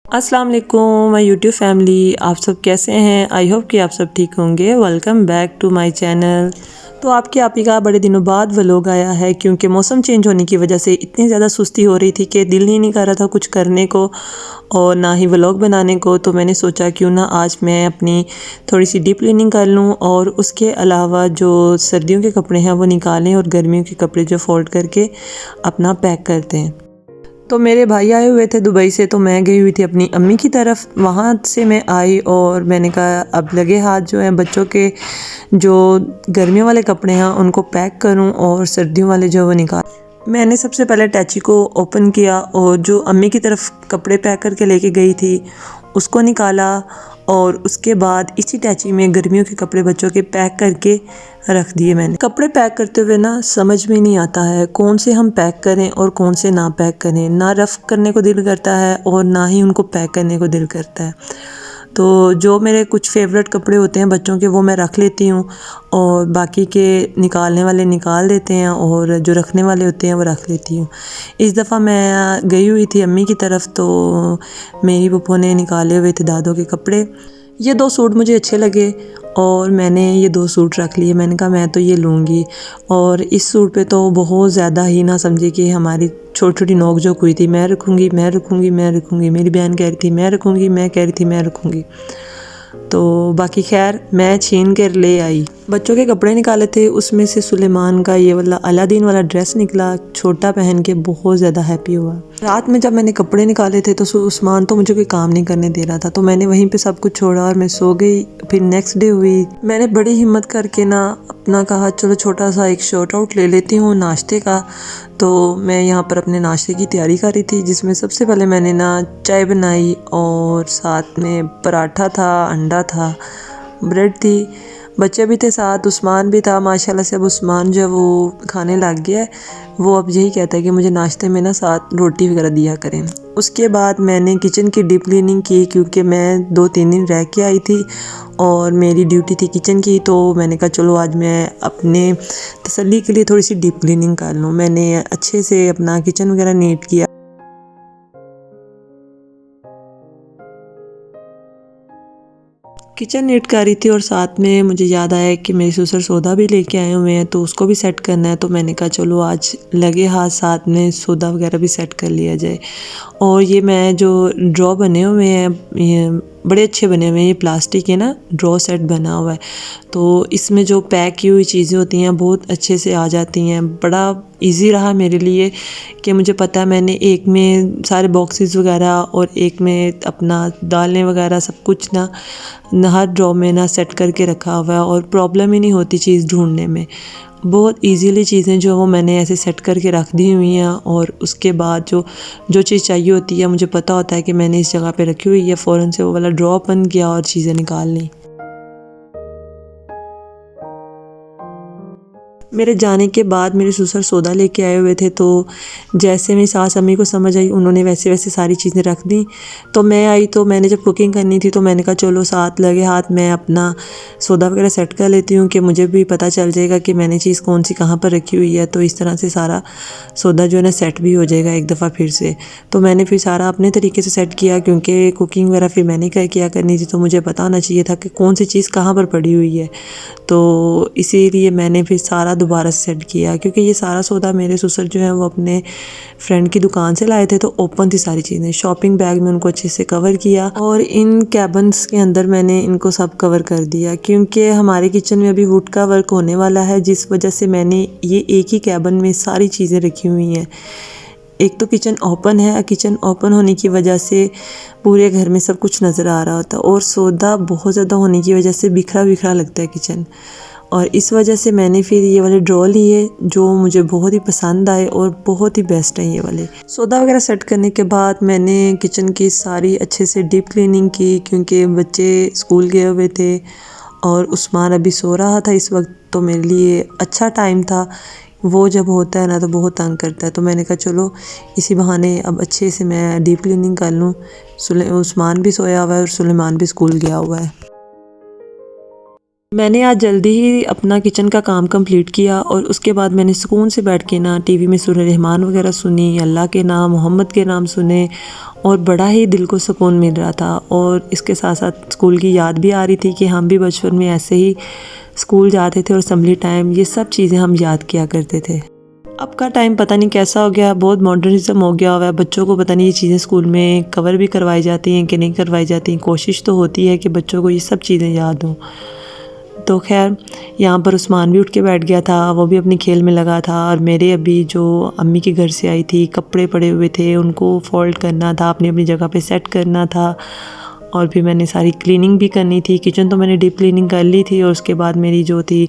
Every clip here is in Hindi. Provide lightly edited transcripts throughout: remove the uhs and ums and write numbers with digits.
अस्सलाम वालेकुम माय यूट्यूब फैमिली, आप सब कैसे हैं। आई होप कि आप सब ठीक होंगे। Welcome back to my channel. तो आपकी आप ही का बड़े दिनों बाद व्लॉग आया है क्योंकि मौसम चेंज होने की वजह से इतनी ज़्यादा सुस्ती हो रही थी कि दिल ही नहीं कर रहा था कुछ करने को और ना ही व्लॉग बनाने को। तो मैंने सोचा क्यों ना आज मैं अपनी थोड़ी सी डीप क्लीनिंग कर लूँ और उसके अलावा जो सर्दियों के कपड़े हैं वो निकालें और गर्मियों के कपड़े जो फोल्ड करके अपना पैक करते हैं। तो मेरे भाई आए हुए थे दुबई से, तो मैं गई हुई थी अपनी अम्मी की तरफ। वहाँ से मैं आई और मैंने कहा अब लगे हाथ जो हैं बच्चों के जो गर्मियों वाले कपड़े हैं उनको पैक करूँ और सर्दियों वाले जो वो निकाल। मैंने सबसे पहले टैची को ओपन किया और जो अम्मी की तरफ कपड़े पैक करके लेके गई थी उसको निकाला और उसके बाद इसी टैची में गर्मियों के कपड़े बच्चों के पैक करके रख दिए। मैंने कपड़े पैक करते हुए ना समझ में नहीं आता है कौन से हम पैक करें और कौन से ना पैक करें। ना रफ़ करने को दिल करता है और ना ही उनको पैक करने को दिल करता है। तो जो मेरे कुछ फ़ेवरेट कपड़े होते हैं बच्चों के वो मैं रख लेती हूँ और बाकी के निकालने वाले निकाल देते हैं और जो रखने वाले होते हैं वो रख लेती हूँ। इस दफ़ा मैं गई हुई थी अम्मी की तरफ, तो मेरी पप्पो ने निकाले हुए थे दादों के कपड़े। ये 2 सूट मुझे अच्छे लगे और मैंने ये 2 सूट रख लिए। मैंने कहा मैं तो ये लूँगी। और इस सूट पे तो बहुत ज़्यादा ही ना समझे कि हमारी छोटी छोटी नोक झोंक हुई थी। मैं रखूँगी, मैं रखूँगी, मैं रखूँगी। मेरी बहन कह रही थी मैं रखूँगी, मैं कह रही थी मैं रखूँगी। तो बाकी खैर मैं छीन कर ले आई। बच्चों के कपड़े निकाले थे, उसमें से सुलेमान का ये वाला अलादीन वाला ड्रेस निकला। छोटा पहन के बहुत ज़्यादा हैप्पी हुआ। रात में जब मैंने कपड़े निकाले थे तो उस्मान तो मुझे कोई काम नहीं करने दे रहा था, तो मैंने वहीं पे सब कुछ छोड़ा और मैं सो गई। फिर नेक्स्ट डे हुई, मैंने बड़ी हिम्मत करके ना अपना कहा चलो छोटा सा एक शॉर्ट आउट ले लेती हूँ नाश्ते का। तो मैं यहाँ पर अपने नाश्ते की तैयारी कर रही थी, जिसमें सबसे पहले मैंने ना चाय बनाई और साथ में पराठा था, अंडा था, ब्रेड थी। बच्चे भी थे साथ, उस्मान भी था। माशाल्लाह से अब उस्मान जो है वो खाने लग गया है। वो अब यही कहता है कि मुझे नाश्ते में ना साथ रोटी वगैरह दिया करें। उसके बाद मैंने किचन की डीप क्लीनिंग की क्योंकि मैं 2-3 दिन रह के आई थी और मेरी ड्यूटी थी किचन की। तो मैंने कहा चलो आज मैं अपने तसल्ली के लिए थोड़ी सी डीप क्लीनिंग कर लूँ। मैंने अच्छे से अपना किचन वगैरह नीट किया। किचन नीट कर रही थी और साथ में मुझे याद आया कि मेरे ससुर सौदा भी लेके आए हुए हैं तो उसको भी सेट करना है। तो मैंने कहा चलो आज लगे हाथ साथ में सौदा वगैरह भी सेट कर लिया जाए। और ये मैं जो ड्रॉ बने हुए हैं ये बड़े अच्छे बने हुए हैं। ये प्लास्टिक के ना ड्रॉ सेट बना हुआ है, तो इसमें जो पैक की हुई चीज़ें होती हैं बहुत अच्छे से आ जाती हैं। बड़ा इजी रहा मेरे लिए कि मुझे पता है मैंने एक में सारे बॉक्सेस वगैरह और एक में अपना दालें वगैरह सब कुछ ना हर ड्रॉ में ना सेट करके रखा हुआ है और प्रॉब्लम ही नहीं होती चीज़ ढूंढने में। बहुत इजीली चीज़ें जो वो मैंने ऐसे सेट करके रख दी हुई हैं और उसके बाद जो चीज़ चाहिए होती है मुझे पता होता है कि मैंने इस जगह पे रखी हुई है, फ़ौरन से वो वाला ड्रॉ ओपन किया और चीज़ें निकाल ली। मेरे जाने के बाद मेरे ससुर सौदा लेके आए हुए थे, तो जैसे मेरी सास अम्मी को समझ आई उन्होंने वैसे वैसे सारी चीज़ें रख दी। तो मैं आई तो मैंने जब कुकिंग करनी थी तो मैंने कहा चलो साथ लगे हाथ मैं अपना सौदा वगैरह सेट कर लेती हूँ कि मुझे भी पता चल जाएगा कि मैंने चीज़ कौन सी कहाँ पर रखी हुई है। तो इस तरह से सारा सौदा जो है ना सेट भी हो जाएगा एक दफ़ा फिर से। तो मैंने फिर सारा अपने तरीके से सेट किया क्योंकि कुकिंग वगैरह फिर मैंने किया करनी थी, तो मुझे पता होना चाहिए था कि कौन सी चीज़ कहाँ पर पड़ी हुई है। तो इसीलिए मैंने फिर सारा दोबारा से सेट किया क्योंकि ये सारा सौदा मेरे ससुर जो है वो अपने फ्रेंड की दुकान से लाए थे, तो ओपन थी सारी चीज़ें। शॉपिंग बैग में उनको अच्छे से कवर किया और इन कैबन्स के अंदर मैंने इनको सब कवर कर दिया क्योंकि हमारे किचन में अभी वुड का वर्क होने वाला है, जिस वजह से मैंने ये एक ही कैबन में सारी चीज़ें रखी हुई हैं। एक तो किचन ओपन है, किचन ओपन होने की वजह से पूरे घर में सब कुछ नज़र आ रहा होता है और सौदा बहुत ज़्यादा होने की वजह से बिखरा बिखरा लगता है किचन। और इस वजह से मैंने फिर ये वाले ड्रॉ लिए जो मुझे बहुत ही पसंद आए और बहुत ही बेस्ट हैं ये वाले। सौदा वगैरह सेट करने के बाद मैंने किचन की सारी अच्छे से डीप क्लीनिंग की क्योंकि बच्चे स्कूल गए हुए थे और उस्मान अभी सो रहा था इस वक्त। तो मेरे लिए अच्छा टाइम था, वो जब होता है ना तो बहुत तंग करता है। तो मैंने कहा चलो इसी बहाने अब अच्छे से मैं डीप क्लीनिंग कर लूँ। उस्मान भी सोया हुआ है और सुलेमान भी स्कूल गया हुआ है। मैंने आज जल्दी ही अपना किचन का काम कंप्लीट किया और उसके बाद मैंने सुकून से बैठ के ना टीवी में सूरह रहमान वगैरह सुनी, अल्लाह के नाम, मोहम्मद के नाम सुने और बड़ा ही दिल को सुकून मिल रहा था। और इसके साथ साथ स्कूल की याद भी आ रही थी कि हम भी बचपन में ऐसे ही स्कूल जाते थे और असम्बली टाइम ये सब चीज़ें हम याद किया करते थे। अब का टाइम पता नहीं कैसा हो गया, बहुत मॉडर्निज्म हो गया हुआ है। बच्चों को पता नहीं ये चीज़ें स्कूल में कवर भी करवाई जाती हैं कि नहीं करवाई जाती। कोशिश तो होती है कि बच्चों को ये सब चीज़ें याद हों। तो खैर यहाँ पर उस्मान भी उठ के बैठ गया था, वो भी अपनी खेल में लगा था। और मेरे अभी जो अम्मी के घर से आई थी, कपड़े पड़े हुए थे, उनको फोल्ड करना था, अपनी अपनी जगह पे सेट करना था। और फिर मैंने सारी क्लीनिंग भी करनी थी। किचन तो मैंने डीप क्लीनिंग कर ली थी और उसके बाद मेरी जो थी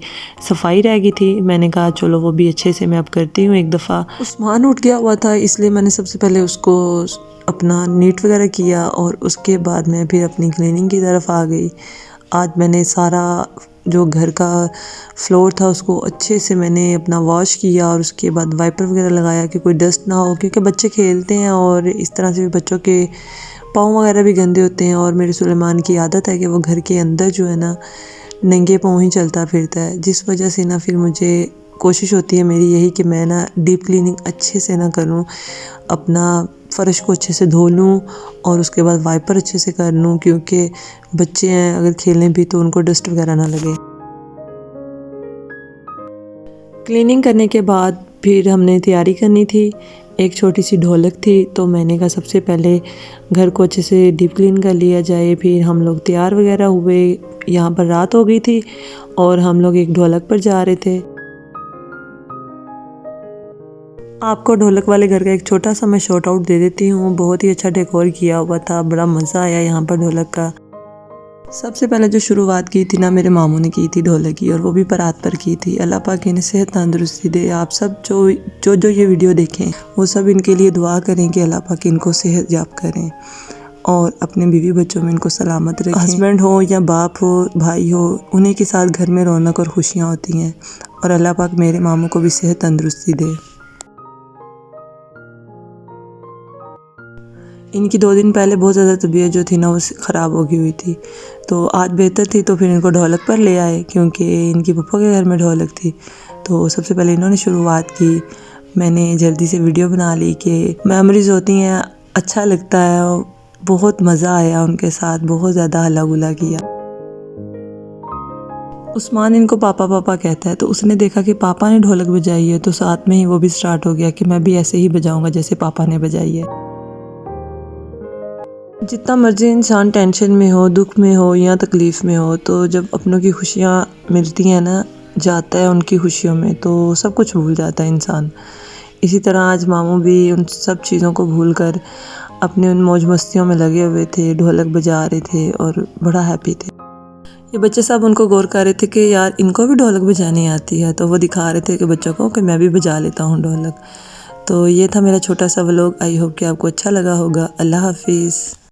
सफाई रह गई थी। मैंने कहा चलो वो भी अच्छे से मैं अब करती हूँ एक दफ़ा। उस्मान उठ गया हुआ था इसलिए मैंने सबसे पहले उसको अपना नीट वगैरह किया और उसके बाद मैं फिर अपनी क्लीनिंग की तरफ आ गई। आज मैंने सारा जो घर का फ्लोर था उसको अच्छे से मैंने अपना वॉश किया और उसके बाद वाइपर वगैरह लगाया कि कोई डस्ट ना हो, क्योंकि बच्चे खेलते हैं और इस तरह से भी बच्चों के पाँव वगैरह भी गंदे होते हैं। और मेरे सुलेमान की आदत है कि वो घर के अंदर जो है ना नंगे पाँव ही चलता फिरता है, जिस वजह से ना फिर मुझे कोशिश होती है मेरी यही कि मैं ना डीप क्लीनिंग अच्छे से ना करूँ, अपना फ़र्श को अच्छे से धो लूँ और उसके बाद वाइपर अच्छे से कर लूँ, क्योंकि बच्चे हैं अगर खेलें भी तो उनको डस्ट वगैरह ना लगे। क्लीनिंग करने के बाद फिर हमने तैयारी करनी थी। एक छोटी सी ढोलक थी तो मैंने कहा सबसे पहले घर को अच्छे से डीप क्लीन कर लिया जाए। फिर हम लोग तैयार वगैरह हुए। यहाँ पर रात हो गई थी और हम लोग एक ढोलक पर जा रहे थे। आपको ढोलक वाले घर का एक छोटा सा मैं शॉर्ट आउट दे देती हूँ। बहुत ही अच्छा डेकोर किया हुआ था, बड़ा मज़ा आया यहाँ पर ढोलक का। सबसे पहले जो शुरुआत की थी ना मेरे मामू ने की थी ढोलक की, और वो भी बारात पर की थी। अल्लाह पाक इन्हें सेहत तंदुरुस्ती दे। आप सब जो ये वीडियो देखें वो सब इनके लिए दुआ करें कि अल्लाह पाक इनको सेहत याब करें और अपने बीवी बच्चों में इनको सलामत रखें। हस्बैंड हो या बाप हो, भाई हो, उन्हीं के साथ घर में रौनक और खुशियाँ होती हैं। और अल्लाह पाक मेरे मामू को भी सेहत तंदुरुस्ती दे। इनकी 2 दिन पहले बहुत ज़्यादा तबीयत जो थी ना वो ख़राब हो गई हुई थी, तो आज बेहतर थी तो फिर इनको ढोलक पर ले आए, क्योंकि इनकी पप्पा के घर में ढोलक थी। तो सबसे पहले इन्होंने शुरुआत की। मैंने जल्दी से वीडियो बना ली कि मेमोरीज़ होती हैं, अच्छा लगता है। बहुत मज़ा आया उनके साथ, बहुत ज़्यादा हल्ला गुल्ला किया। उस्मान इनको पापा पापा कहता है, तो उसने देखा कि पापा ने ढोलक बजाई है तो साथ में ही वो भी स्टार्ट हो गया कि मैं भी ऐसे ही बजाऊँगा जैसे पापा ने बजाई है। जितना मर्जी इंसान टेंशन में हो, दुख में हो या तकलीफ़ में हो, तो जब अपनों की खुशियाँ मिलती हैं ना, जाता है उनकी खुशियों में, तो सब कुछ भूल जाता है इंसान। इसी तरह आज मामू भी उन सब चीज़ों को भूल कर अपने उन मौज मस्तियों में लगे हुए थे, ढोलक बजा रहे थे और बड़ा हैप्पी थे। ये बच्चे सब उनको गौर कर रहे थे कि यार इनको भी ढोलक बजानी आती है, तो वो दिखा रहे थे कि बच्चों को कि मैं भी बजा लेता हूँ ढोलक। तो ये था मेरा छोटा सा व्लॉग। आई होप कि आपको अच्छा लगा होगा। अल्लाह हाफिज़।